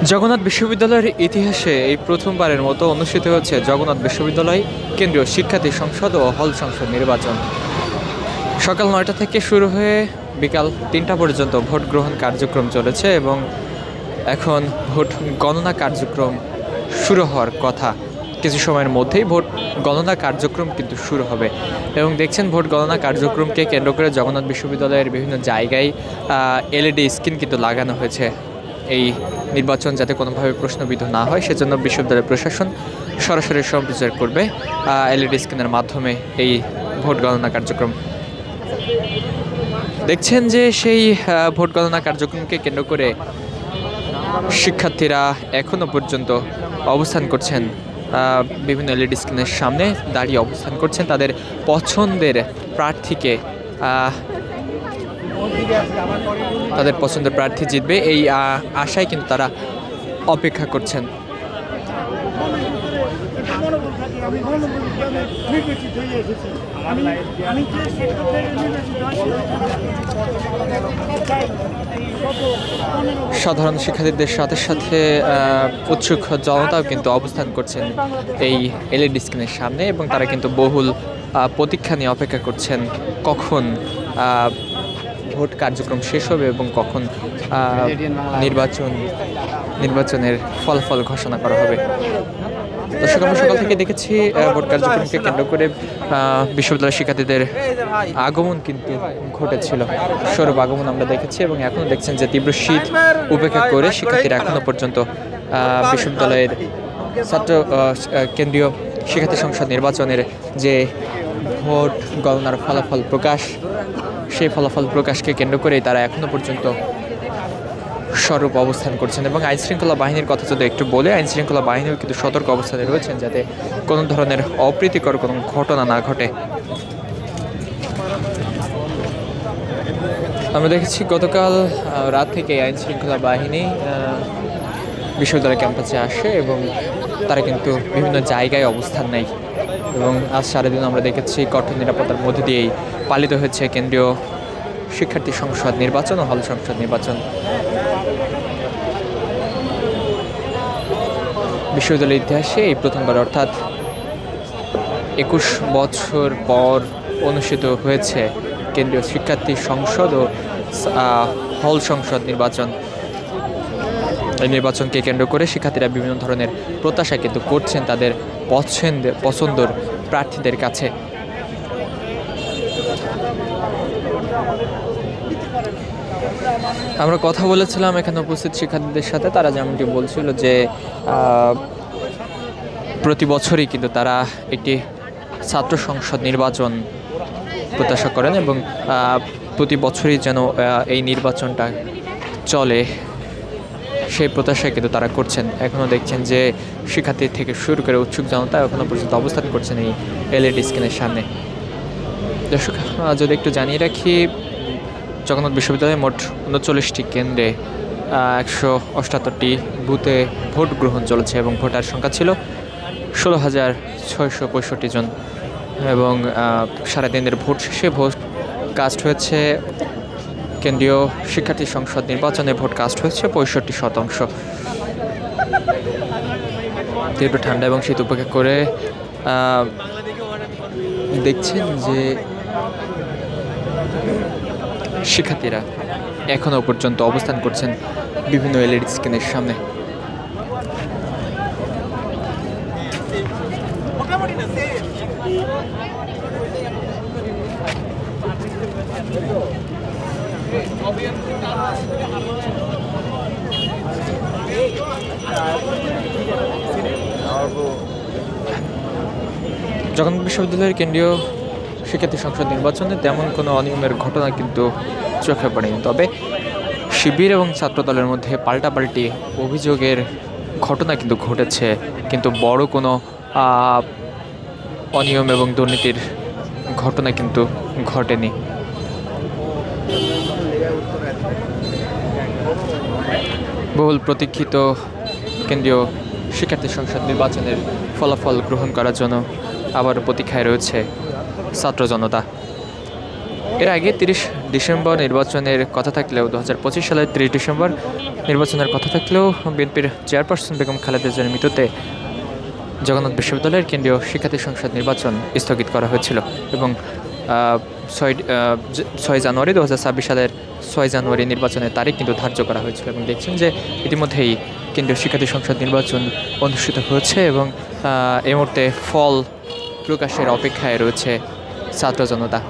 জগন্নাথ বিশ্ববিদ্যালয়ের ইতিহাসে এই প্রথমবারের মতো অনুষ্ঠিত হচ্ছে জগন্নাথ বিশ্ববিদ্যালয় কেন্দ্রীয় শিক্ষার্থী সংসদ ও হল সংসদ নির্বাচন। সকাল ৯টা থেকে শুরু হয়ে বিকাল ৩টা পর্যন্ত ভোট গ্রহণ কার্যক্রম চলেছে এবং এখন ভোট গণনা কার্যক্রম শুরু হওয়ার কথা। কিছু সময়ের মধ্যেই ভোট গণনা কার্যক্রম কিন্তু শুরু হবে এবং দেখছেন ভোট গণনা কার্যক্রমকে কেন্দ্র করে জগন্নাথ বিশ্ববিদ্যালয়ের বিভিন্ন জায়গায় এলইডি স্ক্রিন কিন্তু লাগানো হয়েছে। এই নির্বাচন যাতে কোনোভাবে প্রশ্নবিদ্ধ না হয় সেজন্য বিশ্ববিদ্যালয় প্রশাসন সরাসরি সম্প্রচার করবে এলইডি স্ক্রিনের মাধ্যমে এই ভোট গণনা কার্যক্রম। দেখছেন যে সেই ভোট গণনা কার্যক্রমকে কেন্দ্র করে শিক্ষার্থীরা এখনও পর্যন্ত অবস্থান করছেন, বিভিন্ন এলইডি স্ক্রিনের সামনে দাঁড়িয়ে অবস্থান করছেন। তাদের পছন্দের প্রার্থীকে তাদের পছন্দের প্রার্থী জিতবে এই আশায় কিন্তু তারা অপেক্ষা করছেন। সাধারণ শিক্ষার্থীদের সাথে সাথে উৎসুক জনতাও কিন্তু অবস্থান করছেন এই এলইডি স্ক্রিনের সামনে এবং তারা কিন্তু বহুল প্রতীক্ষা নিয়ে অপেক্ষা করছেন কখন ভোট কার্যক্রম শেষ হবে এবং কখন নির্বাচনের ফলাফল ঘোষণা করা হবে। দর্শক, আমরা সকাল থেকে দেখেছি ভোট কার্যক্রমকে কেন্দ্র করে বিশ্ববিদ্যালয়ের শিক্ষার্থীদের আগমন কিন্তু ঘটেছিল, সৌরভ আগমন আমরা দেখেছি এবং এখনও দেখছেন যে তীব্র শীত উপেক্ষা করে শিক্ষার্থীরা এখনও পর্যন্ত বিশ্ববিদ্যালয়ের কেন্দ্রীয় শিক্ষার্থী সংসদ নির্বাচনের যে ভোট গণনার ফলাফল প্রকাশ, সেই ফলাফল প্রকাশকে কেন্দ্র করেই তারা এখনও পর্যন্ত স্বরূপ অবস্থান করছেন। এবং আইনশৃঙ্খলা বাহিনীর কথা যদি একটু বলে, আইনশৃঙ্খলা বাহিনীও কিন্তু সতর্ক অবস্থানে রয়েছেন যাতে কোনো ধরনের অপ্রীতিকর কোনো ঘটনা না ঘটে। আমরা দেখেছি গতকাল রাত থেকে আইনশৃঙ্খলা বাহিনী বিশ্ববিদ্যালয় ক্যাম্পাসে আসে এবং তারা কিন্তু বিভিন্ন জায়গায় অবস্থান নেয় এবং আজ সারাদিন আমরা দেখেছি কঠোর নিরাপত্তার মধ্যে দিয়েই পালিত হয়েছে কেন্দ্রীয় শিক্ষার্থী সংসদ নির্বাচন ও হল সংসদ নির্বাচন। বিশ্ববিদ্যালয়ের ইতিহাসে এই প্রথমবার, অর্থাৎ 21 বছর পর অনুষ্ঠিত হয়েছে কেন্দ্রীয় শিক্ষার্থী সংসদ ও হল সংসদ নির্বাচন। এই নির্বাচনকে কেন্দ্র করে শিক্ষার্থীরা বিভিন্ন ধরনের প্রত্যাশা কিন্তু করছেন তাদের পছন্দের প্রার্থীদের কাছে। আমরা কথা বলেছিলাম এখানে উপস্থিত শিক্ষার্থীদের সাথে, তারা যেমনটি বলছিল যে প্রতি বছরই কিন্তু তারা একটি ছাত্র সংসদ নির্বাচন প্রত্যাশা করেন এবং প্রতি বছরই যেন এই নির্বাচনটা চলে সেই প্রত্যাশায় কিন্তু তারা করছেন। এখনও দেখছেন যে শিক্ষার্থী থেকে শুরু করে উৎসুক জনতা এখনও পর্যন্ত অবস্থান করছেন এই এলইডি স্ক্রিনের সামনে। দর্শক, যদি একটু জানিয়ে রাখি, জগন্নাথ বিশ্ববিদ্যালয়ে মোট 39টি কেন্দ্রে 178টি বুথে ভোট গ্রহণ চলেছে এবং ভোটার সংখ্যা ছিল 16,665 জন এবং সারাদিনের ভোট শেষে ভোট কাস্ট হয়েছে কেন্দ্রীয় শিক্ষার্থী সংসদ নির্বাচনে ভোট কাস্ট হয়েছে 65%। তীব্র ঠান্ডা এবং শীত উপেক্ষা করে দেখছেন যে শিক্ষার্থীরা এখনও পর্যন্ত অবস্থান করছেন বিভিন্ন এলইডি স্ক্রিনের সামনে। জগন্নাথ বিশ্ববিদ্যালয়ের কেন্দ্রীয় শিক্ষার্থী সংসদ নির্বাচনে তেমন কোনো অনিয়মের ঘটনা কিন্তু চোখে পড়েনি, তবে শিবির এবং ছাত্রদলের মধ্যে পাল্টাপাল্টি অভিযোগের ঘটনা কিন্তু ঘটেছে, কিন্তু বড় কোনো অনিয়ম এবং দুর্নীতির ঘটনা কিন্তু ঘটেনি। বহুল প্রতীক্ষিত কেন্দ্রীয় শিক্ষার্থী সংসদ নির্বাচনের ফলাফল গ্রহণ করার জন্য আবারও প্রতীক্ষায় রয়েছে ছাত্র জনতা। এর আগে 30 ডিসেম্বর নির্বাচনের কথা থাকলেও 2025 সালের 30 ডিসেম্বর নির্বাচনের কথা থাকলেও বিএনপির চেয়ারপারসন বেগম খালেদা জিয়ার মৃত্যুতে জগন্নাথ বিশ্ববিদ্যালয়ের কেন্দ্রীয় শিক্ষার্থী সংসদ নির্বাচন স্থগিত করা হয়েছিল এবং 6 জানুয়ারি 2026 সালের 6 জানুয়ারি নির্বাচনের তারিখ কিন্তু ধার্য করা হয়েছিল এবং দেখছেন যে ইতিমধ্যেই কেন্দ্রীয় শিক্ষার্থী সংসদ নির্বাচন অনুষ্ঠিত হয়েছে এবং এই মুহূর্তে ফল প্রকাশের অপেক্ষায় রয়েছে ছাত্র জনতা।